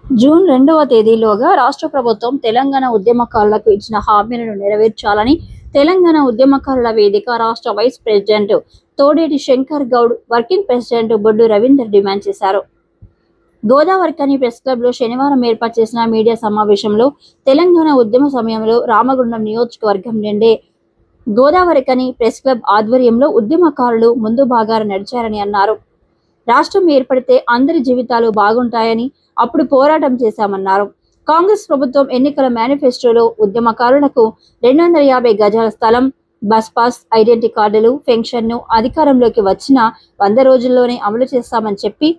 June 2వ తేదీలోగా రాష్ట్ర ప్రభుత్వం తెలంగాణ ఉద్యమకారులకు ఇచ్చిన హామీలను నెరవేర్చాలని తెలంగాణ ఉద్యమకారుల వేదిక రాష్ట్ర vice president Thodeti Shankar Goud, working president Boddu Ravinder demand చేశారు. గోదావరికని ప్రెస్ క్లబ్ లో శనివారం ఏర్పాటు చేసిన మీడియా సమావేశంలో తెలంగాణ ఉద్యమ సమయంలో రామగుండం నియోజకవర్గం నుండే గోదావరికని ప్రెస్ క్లబ్ ఆధ్వర్యంలో ఉద్యమకారులు ముందు భాగాన నడిచారని అన్నారు. రాష్ట్రం ఏర్పడితే అందరి జీవితాలు బాగుంటాయని అప్పుడు పోరాటం చేశామన్నారు. కాంగ్రెస్ ప్రభుత్వం ఎన్నికల మేనిఫెస్టోలో ఉద్యమకారులకు 250 గజాల స్థలం, బస్ పాస్, ఐడెంటిటీ కార్డులు, పెన్షన్ను అధికారంలోకి వచ్చిన 100 రోజుల్లోనే అమలు చేస్తామని చెప్పి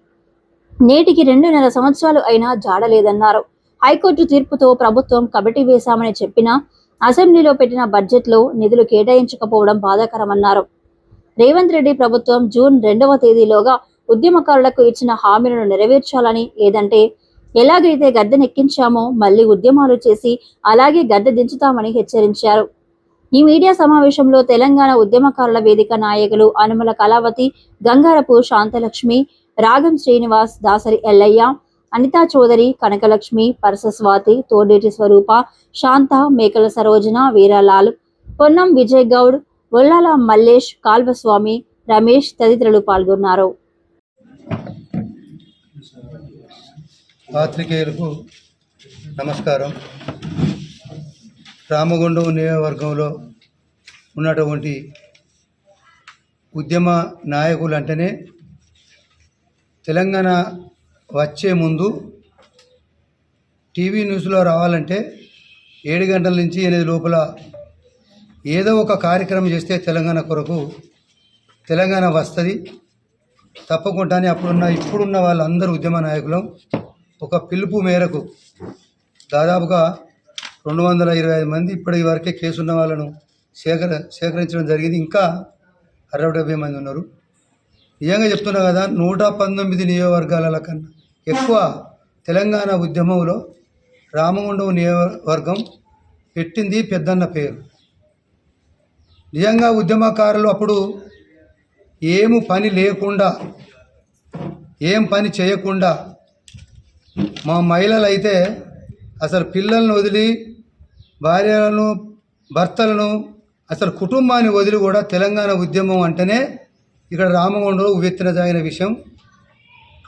నేటికి 2.5 సంవత్సరాలు అయినా జాడలేదన్నారు. హైకోర్టు తీర్పుతో ప్రభుత్వం కమిటీ వేశామని చెప్పినా అసెంబ్లీలో పెట్టిన బడ్జెట్లో నిధులు కేటాయించకపోవడం బాధాకరమన్నారు. రేవంత్ రెడ్డి ప్రభుత్వం జూన్ 2వ తేదీలోగా ఉద్యమకారులకు ఇచ్చిన హామీలను నెరవేర్చాలని, లేదంటే ఎలాగైతే గద్దెనెక్కించామో మళ్లీ ఉద్యమాలు చేసి అలాగే గద్దె దించుతామని హెచ్చరించారు. ఈ మీడియా సమావేశంలో తెలంగాణ ఉద్యమకారుల వేదిక నాయకులు అనుమల కళావతి, గంగారపు శాంతలక్ష్మి, రాగం శ్రీనివాస్, దాసరి ఎల్లయ్య, అనితా చౌదరి, కనకలక్ష్మి, పరస స్వాతి, తోడేటి స్వరూప, శాంత, మేకల సరోజన, వీరాలాల్, పొన్నం విజయ్ గౌడ్, ఒల్లాల మల్లేష్, కాల్వస్వామి, రమేష్ తదితరులు పాల్గొన్నారు. పాత్రికేయులకు నమస్కారం. రామగుండం నియోజకవర్గంలో ఉన్నటువంటి ఉద్యమ నాయకులు అంటేనే తెలంగాణ వచ్చే ముందు టీవీ న్యూస్లో రావాలంటే 7 గంటల నుంచి 8 లోపల ఏదో ఒక కార్యక్రమం చేస్తే తెలంగాణ కొరకు తెలంగాణ వస్తుంది తప్పకుండానే. ఇప్పుడున్న వాళ్ళందరూ ఉద్యమ నాయకులు ఒక పిలుపు మేరకు దాదాపుగా 225 మంది ఇప్పటి వరకే కేసు ఉన్న వాళ్ళను సేకరించడం జరిగింది. ఇంకా 60-70 మంది ఉన్నారు. నిజంగా చెప్తున్నా కదా, 119 నియోజకవర్గాల కన్నా ఎక్కువ తెలంగాణ ఉద్యమంలో రామగుండం నియోజకవర్గం పెట్టింది పెద్దన్న పేరు. నిజంగా ఉద్యమకారులు అప్పుడు ఏం పని చేయకుండా మా మహిళలు అయితే అసలు పిల్లలను వదిలి, భార్యలను, భర్తలను, అసలు కుటుంబాన్ని వదిలి కూడా తెలంగాణ ఉద్యమం అంటేనే ఇక్కడ రామగుండంలో ఉవ్వెత్తున సాగిన విషయం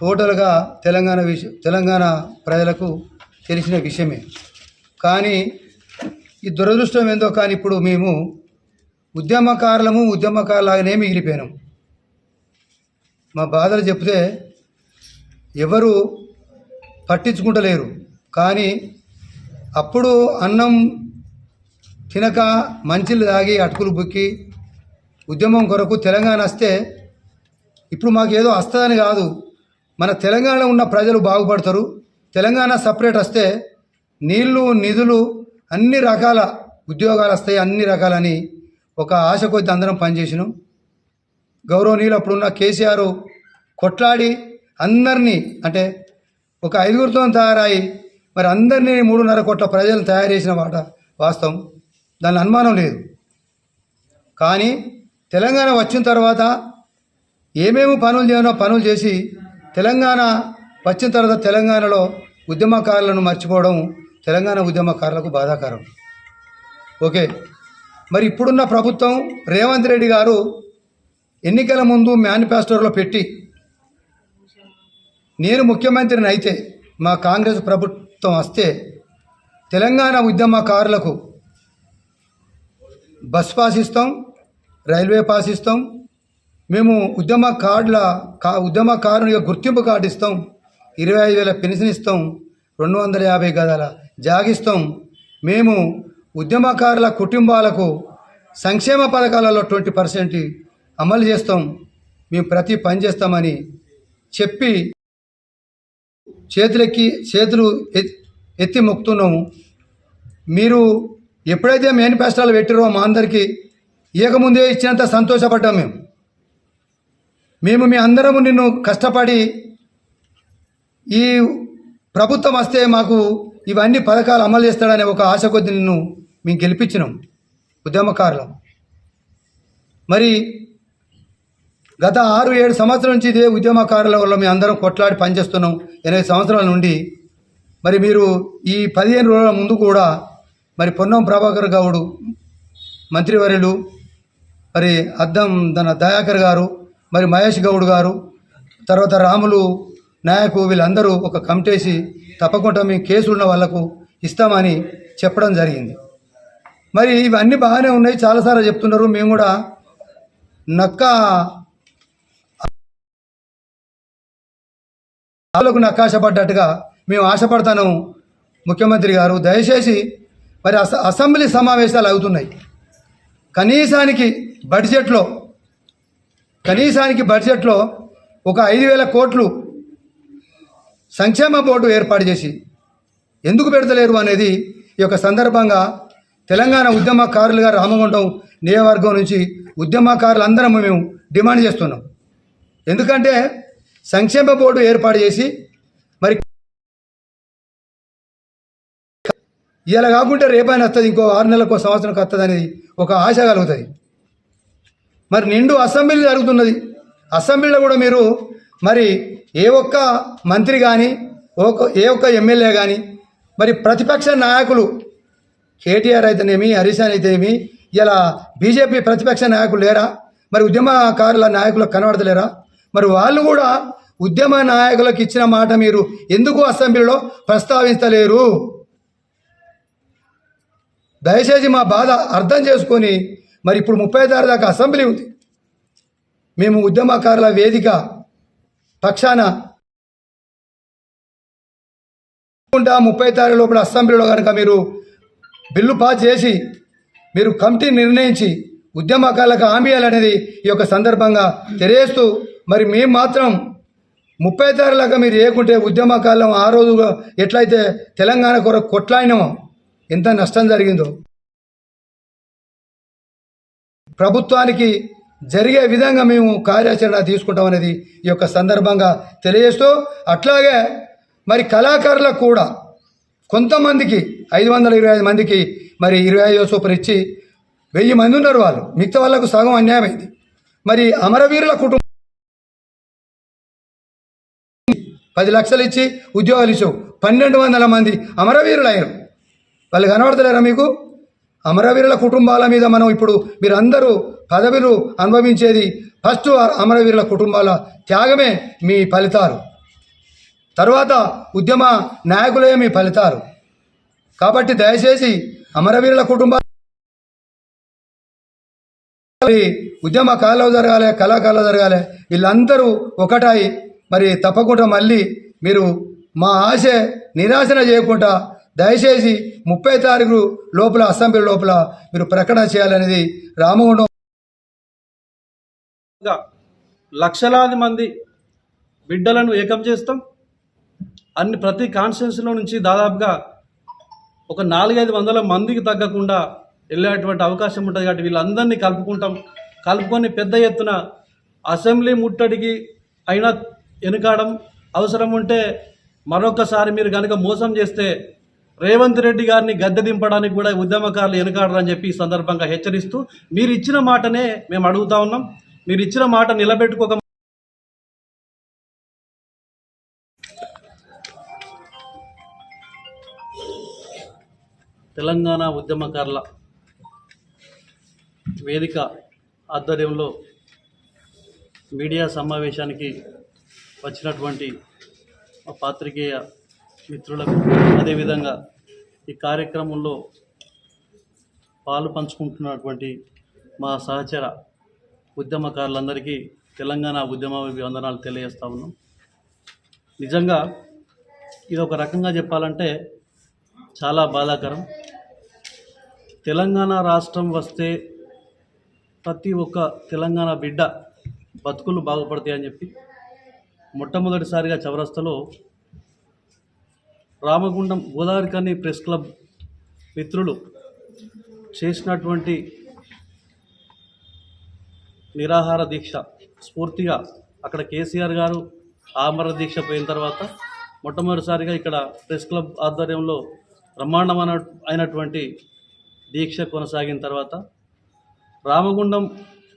టోటల్గా తెలంగాణ ప్రజలకు తెలిసిన విషయమే. కానీ ఈ దురదృష్టం ఏందో కానీ ఇప్పుడు మేము ఉద్యమకారులాగానే మిగిలిపోయినాం. మా బాధలు చెప్తే ఎవరు పట్టించుకుంటలేరు. కానీ అప్పుడు అన్నం తినక మంచిలు తాగి అటుకులు బుక్కి ఉద్యమం కొరకు తెలంగాణ వస్తే ఇప్పుడు మాకేదో వస్తుందని కాదు, మన తెలంగాణలో ఉన్న ప్రజలు బాగుపడతారు, తెలంగాణ సపరేట్ వస్తే నీళ్లు, నిధులు, అన్ని రకాల ఉద్యోగాలు వస్తాయి, అన్ని రకాలని ఒక ఆశ కొద్ది అందరం పనిచేసినాం. గౌరవనీయులు అప్పుడున్న కేసీఆర్ కొట్లాడి అందరినీ, అంటే ఒక 5గురితో తయారై మరి అందరినీ 3.5 కోట్ల ప్రజలను తయారు చేసిన మాట వాస్తవం, దాని అనుమానం లేదు. కానీ తెలంగాణ వచ్చిన తర్వాత ఏమేమి పనులు చేసి తెలంగాణ వచ్చిన తర్వాత తెలంగాణలో ఉద్యమకారులను మర్చిపోవడం తెలంగాణ ఉద్యమకారులకు బాధాకరం. ఓకే, మరి ఇప్పుడున్న ప్రభుత్వం రేవంత్ రెడ్డి గారు ఎన్నికల ముందు మేనిఫెస్టోలో పెట్టి, నేను ముఖ్యమంత్రిని అయితే మా కాంగ్రెస్ ప్రభుత్వం వస్తే తెలంగాణ ఉద్యమకారులకు బస్ పాస్ ఇస్తాం, రైల్వే పాస్ ఇస్తాం, మేము ఉద్యమకారుని గుర్తింపు కార్డు ఇస్తాం, 25,000 పెన్షన్ ఇస్తాం, 250 గదాల జాగిస్తాం, మేము ఉద్యమకారుల కుటుంబాలకు సంక్షేమ పథకాలలో 20% అమలు చేస్తాం, మేము ప్రతి పని చేస్తామని చెప్పి చేతులు ఎత్తి మొక్కుతున్నాము. మీరు ఎప్పుడైతే మేనిఫెస్టోలు పెట్టారో మా అందరికీ ఇవ్వకముందే ఇచ్చినంత సంతోషపడ్డాం. మేము మీ అందరము నిన్ను కష్టపడి ఈ ప్రభుత్వం వస్తే మాకు ఇవన్నీ పథకాలు అమలు చేస్తాడనే ఒక ఆశ కొద్ది నిన్ను మేము గెలిపించినాం ఉద్యమకారులం. మరి గత 6-7 సంవత్సరాల నుంచి ఇదే ఉద్యమకారుల వల్ల మేము అందరం కొట్లాడి పనిచేస్తున్నాం. 8 సంవత్సరాల నుండి మరి మీరు ఈ 15 రోజుల ముందు కూడా మరి పొన్నం ప్రభాకర్ గౌడు మంత్రివర్యులు, మరి అద్దం దయాకర్ గారు, మరి మహేష్ గౌడ్ గారు, తర్వాత రాములు నాయకు వీళ్ళందరూ ఒక కమిటేసి తప్పకుండా మేము కేసులు ఉన్న వాళ్ళకు ఇస్తామని చెప్పడం జరిగింది. మరి ఇవన్నీ బాగానే ఉన్నాయి, చాలాసార్లు చెప్తున్నారు. మేము కూడా నక్క ఆశపడ్డట్టుగా మేము ఆశపడతాను. ముఖ్యమంత్రి గారు దయచేసి మరి అసెంబ్లీ సమావేశాలు అవుతున్నాయి, కనీసానికి బడ్జెట్లో ఒక 5,000 కోట్లు సంక్షేమ బోర్డు ఏర్పాటు చేసి ఎందుకు పెడతలేరు అనేది ఈ యొక్క సందర్భంగా తెలంగాణ ఉద్యమకారులుగా రామగుండం నియోజకవర్గం నుంచి ఉద్యమకారులందరం మేము డిమాండ్ చేస్తున్నాం. ఎందుకంటే సంక్షేమ బోర్డు ఏర్పాటు చేసి మరి ఇలా కాకుంటే రేపైనా వస్తుంది, ఇంకో 6 నెలలకు సంవత్సరంకి వస్తుంది అనేది ఒక ఆశ కలుగుతుంది. మరి నిండు అసెంబ్లీ జరుగుతున్నది, అసెంబ్లీలో కూడా మీరు మరి ఏ ఒక్క మంత్రి కానీ ఏ ఒక్క ఎమ్మెల్యే కానీ మరి ప్రతిపక్ష నాయకులు కేటీఆర్ అయితేనేమి, హరీష్ అయితేనేమి, ఇలా బీజేపీ ప్రతిపక్ష నాయకులు లేరా? మరి ఉద్యమకారుల నాయకులకు కనబడతలేరా? మరి వాళ్ళు కూడా ఉద్యమ నాయకులకు ఇచ్చిన మాట మీరు ఎందుకు అసెంబ్లీలో ప్రస్తావించలేరు? దయచేసి మా బాధ అర్థం చేసుకొని మరి ఇప్పుడు 30 తారీఖు దాకా అసెంబ్లీ ఉంది. మేము ఉద్యమకారుల వేదిక పక్షాన 30 తారీఖు లోపల అసెంబ్లీలో కనుక మీరు బిల్లు పాస్ చేసి మీరు కమిటీ నిర్ణయించి ఉద్యమకారులకు హామీ ఇవ్వాలనేది ఈ యొక్క సందర్భంగా తెలియజేస్తూ, మరి మేము మాత్రం 30 తారీఖులాగా మీరు చేయకుంటే ఉద్యమకాలం ఆ రోజు ఎట్లయితే తెలంగాణ కొరకు కొట్లాడినామో, ఎంత నష్టం జరిగిందో ప్రభుత్వానికి జరిగే విధంగా మేము కార్యాచరణ తీసుకుంటామనేది ఈ యొక్క సందర్భంగా తెలియజేస్తూ, అట్లాగే మరి కళాకారులకు కూడా కొంతమందికి 525 మందికి మరి 25 చొప్పున ఇచ్చి 1000 మంది ఉన్నారు, వాళ్ళు మిగతా వాళ్ళకు సగం అన్యాయమైంది. మరి అమరవీరుల కుటుంబం 10 లక్షలు ఇచ్చి ఉద్యోగాలు ఇచ్చావు, 1200 మంది అమరవీరులు అయ్యారు. వాళ్ళు కనబడతలేరా మీకు? అమరవీరుల కుటుంబాల మీద మనం ఇప్పుడు మీరందరూ పదవులు అనుభవించేది ఫస్ట్ అమరవీరుల కుటుంబాల త్యాగమే మీ ఫలితాలు, తర్వాత ఉద్యమ నాయకులే మీ ఫలితాలు. కాబట్టి దయచేసి అమరవీరుల కుటుంబాలు ఉద్యమ కాలంలో జరగాలి, కళాకాలంలో జరగాలి, వీళ్ళందరూ ఒకటాయి మరి తప్పకుండా మళ్ళీ మీరు మా ఆశ నిరాశన చేయకుండా దయచేసి 30 తారీఖు లోపల అసెంబ్లీ లోపల మీరు ప్రకటన చేయాలనేది రామగుండం. లక్షలాది మంది బిడ్డలను ఏకం చేస్తాం. ప్రతి కాన్స్టిట్యున్సీలో నుంచి దాదాపుగా ఒక 400-500 మందికి తగ్గకుండా వెళ్ళేటువంటి అవకాశం ఉంటుంది. కాబట్టి వీళ్ళందరినీ కలుపుకొని పెద్ద ఎత్తున అసెంబ్లీ ముట్టడికి అయినా వెనుకాడం, అవసరం ఉంటే మరొకసారి మీరు కనుక మోసం చేస్తే రేవంత్ రెడ్డి గారిని గద్దె దింపడానికి కూడా ఉద్యమకారులు వెనుకాడరని చెప్పి ఈ సందర్భంగా హెచ్చరిస్తూ, మీరు ఇచ్చిన మాటనే మేము అడుగుతా ఉన్నాం. మీరు ఇచ్చిన మాట నిలబెట్టుకోక తెలంగాణ ఉద్యమకారుల వేదిక ఆధ్వర్యంలో మీడియా సమావేశానికి వచ్చినటువంటి పాత్రికేయ మిత్రులకు, అదేవిధంగా ఈ కార్యక్రమంలో పాలు పంచుకుంటున్నటువంటి మా సహచర ఉద్యమకారులందరికీ తెలంగాణ ఉద్యమ వందనాలు తెలియజేస్తా ఉన్నాం. నిజంగా ఇది ఒక రకంగా చెప్పాలంటే చాలా బాధాకరం. తెలంగాణ రాష్ట్రం వస్తే ప్రతి ఒక్క తెలంగాణ బిడ్డ బతుకులు బాగుపడతాయని చెప్పి మొట్టమొదటిసారిగా చౌరస్తాలో రామగుండం గోదావరికని ప్రెస్ క్లబ్ మిత్రులు చేసినటువంటి నిరాహార దీక్ష స్ఫూర్తిగా అక్కడ కేసీఆర్ గారు ఆమర దీక్ష పోయిన తర్వాత మొట్టమొదటిసారిగా ఇక్కడ ప్రెస్ క్లబ్ ఆధ్వర్యంలో అయినటువంటి దీక్ష కొనసాగిన తర్వాత రామగుండం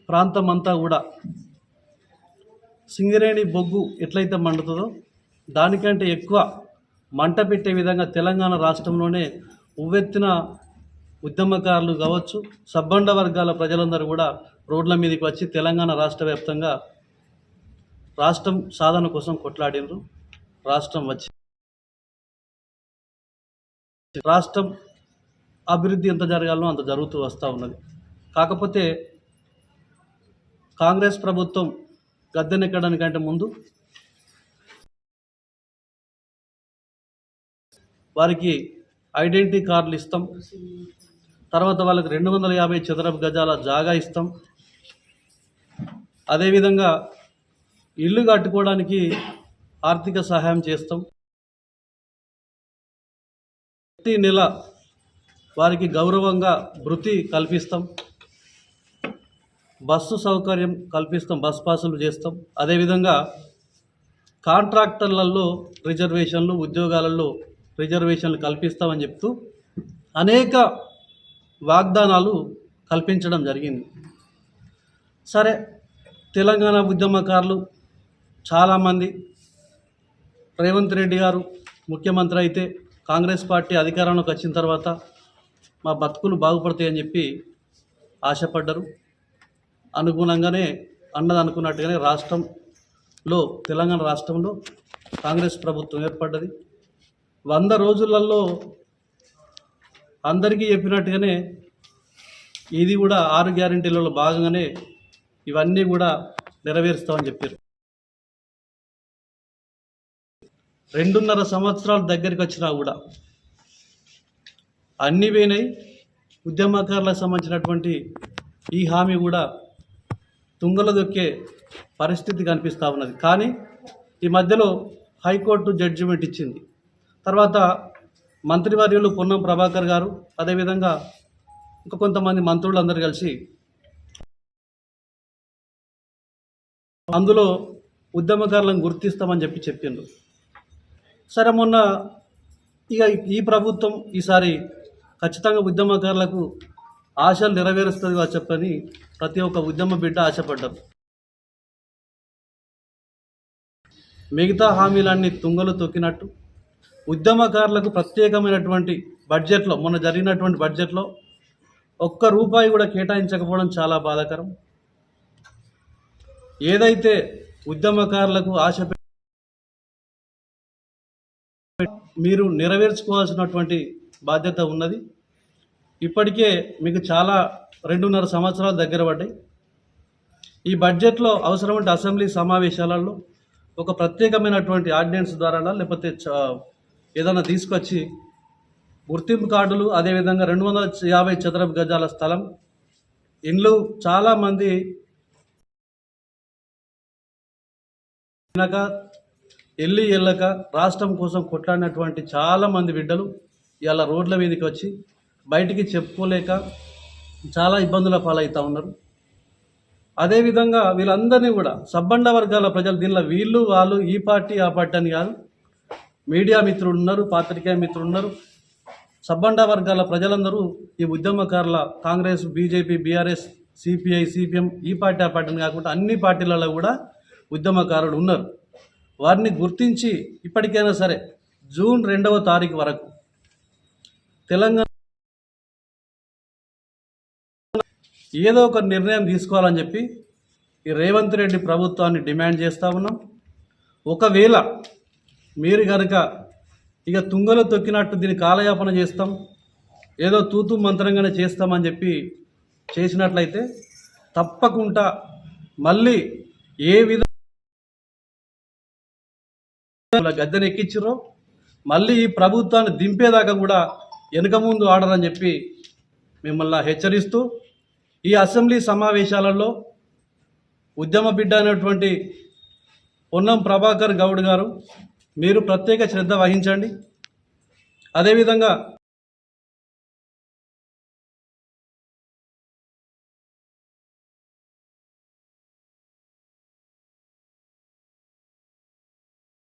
ప్రాంతం అంతా కూడా సింగరేణి బొగ్గు ఎట్లయితే మండుతుందో దానికంటే ఎక్కువ మంట పెట్టే విధంగా తెలంగాణ రాష్ట్రంలోనే ఉవ్వెత్తున ఉద్యమకారులు కావచ్చు, సబ్బండ వర్గాల ప్రజలందరూ కూడా రోడ్ల మీదకి వచ్చి తెలంగాణ రాష్ట్ర వ్యాప్తంగా రాష్ట్రం సాధన కోసం కొట్లాడినరు. రాష్ట్రం వచ్చి రాష్ట్రం అభివృద్ధి ఎంత జరగాలనో అంత జరుగుతూ వస్తూ ఉన్నది. కాకపోతే కాంగ్రెస్ ప్రభుత్వం గద్దెనెక్కడానికంటే ముందు వారికి ఐడెంటిటీ కార్డులు ఇస్తాం, తర్వాత వాళ్ళకి 250 చదరపు గజాల జాగా ఇస్తాం, అదేవిధంగా ఇల్లు కట్టుకోవడానికి ఆర్థిక సహాయం చేస్తాం, ప్రతి నెల వారికి గౌరవంగా భృతి కల్పిస్తాం, బస్సు సౌకర్యం కల్పిస్తాం, బస్ పాసులు చేస్తాం, అదేవిధంగా కాంట్రాక్టర్లలో రిజర్వేషన్లు, ఉద్యోగాలలో రిజర్వేషన్లు కల్పిస్తామని చెప్తూ అనేక వాగ్దానాలు కల్పించడం జరిగింది. సరే, తెలంగాణ ఉద్యమకారులు చాలామంది రేవంత్ రెడ్డి గారు ముఖ్యమంత్రి అయితే కాంగ్రెస్ పార్టీ అధికారంలోకి వచ్చిన తర్వాత మా బతుకులు బాగుపడతాయని చెప్పి ఆశపడ్డారు. అనుగుణంగానే అనుకున్నట్టుగానే తెలంగాణ రాష్ట్రంలో కాంగ్రెస్ ప్రభుత్వం ఏర్పడ్డది. 100 రోజులలో అందరికీ చెప్పినట్టుగానే ఇది కూడా 6 గ్యారెంటీలలో భాగంగానే ఇవన్నీ కూడా నెరవేరుస్తామని చెప్పారు. 2.5 సంవత్సరాల దగ్గరికి వచ్చినా కూడా అన్నీ పోయినాయి. ఉద్యమకారులకు సంబంధించినటువంటి ఈ హామీ కూడా తుంగలో దొక్కే పరిస్థితి కనిపిస్తూ ఉన్నది. కానీ ఈ మధ్యలో హైకోర్టు జడ్జిమెంట్ ఇచ్చింది. తర్వాత మంత్రివర్యులు పొన్నం ప్రభాకర్ గారు, అదేవిధంగా ఇంకా కొంతమంది మంత్రులందరూ కలిసి అందులో ఉద్యమకారులను గుర్తిస్తామని చెప్పిండ్రు. సరే, మొన్న ఇక ఈ ప్రభుత్వం ఈసారి ఖచ్చితంగా ఉద్యమకారులకు ఆశలు నెరవేరుస్తుంది చెప్పని ప్రతి ఒక్క ఉద్యమ బిడ్డ ఆశపడ్డారు. మిగతా హామీలన్నీ తుంగలు తొక్కినట్టు ఉద్యమకారులకు ప్రత్యేకమైనటువంటి బడ్జెట్లో, మొన్న జరిగినటువంటి బడ్జెట్లో ₹1 కూడా కేటాయించకపోవడం చాలా బాధాకరం. ఏదైతే ఉద్యమకారులకు ఆశ మీరు నెరవేర్చుకోవాల్సినటువంటి బాధ్యత ఉన్నది. ఇప్పటికే మీకు చాలా 2.5 సంవత్సరాలు దగ్గర పడ్డాయి. ఈ బడ్జెట్లో అవసరమంటే అసెంబ్లీ సమావేశాలలో ఒక ప్రత్యేకమైనటువంటి ఆర్డినెన్స్ ద్వారా లేకపోతే ఏదైనా తీసుకొచ్చి గుర్తింపు కార్డులు, అదేవిధంగా 250 చదరపు గజాల స్థలం, ఇండ్లు, చాలామంది ఎల్లక రాష్ట్రం కోసం కొట్లాడినటువంటి చాలామంది బిడ్డలు ఇలా రోడ్ల మీదకి వచ్చి బయటికి చెప్పుకోలేక చాలా ఇబ్బందుల పాలవుతూ ఉన్నారు. అదేవిధంగా వీళ్ళందరినీ కూడా సబ్బండ వర్గాల ప్రజలు, దీనిలో వీళ్ళు వాళ్ళు ఈ పార్టీ ఆ పార్టీ అని కాదు, మీడియా మిత్రులు ఉన్నారు, పాత్రికేయ మిత్రులు ఉన్నారు, సబ్బండ వర్గాల ప్రజలందరూ ఈ ఉద్యమకారుల Congress, BJP, BRS, CPI, CPM, ఈ పార్టీ ఆ పార్టీని కాకుండా అన్ని పార్టీలలో కూడా ఉద్యమకారులు ఉన్నారు. వారిని గుర్తించి ఇప్పటికైనా సరే జూన్ 2వ తారీఖు వరకు తెలంగాణ ఏదో ఒక నిర్ణయం తీసుకోవాలని చెప్పి ఈ రేవంత్ రెడ్డి ప్రభుత్వాన్ని డిమాండ్ చేస్తూ ఉన్నాం. ఒకవేళ మీరు కనుక ఇక తుంగలో తొక్కినట్టు దీన్ని కాలయాపన చేస్తాం, ఏదో తూతు మంత్రంగానే చేస్తామని చెప్పి చేసినట్లయితే తప్పకుండా మళ్ళీ ఏ విధంగా గద్దెనెక్కించారో మళ్ళీ ఈ ప్రభుత్వాన్ని దింపేదాకా కూడా వెనుక ముందు ఆడరని చెప్పి మిమ్మల్ని హెచ్చరిస్తూ, ఈ అసెంబ్లీ సమావేశాలలో ఉద్యమ బిడ్డ అయినటువంటి పొన్నం ప్రభాకర్ గౌడ్ గారు మీరు ప్రత్యేక శ్రద్ధ వహించండి. అదేవిధంగా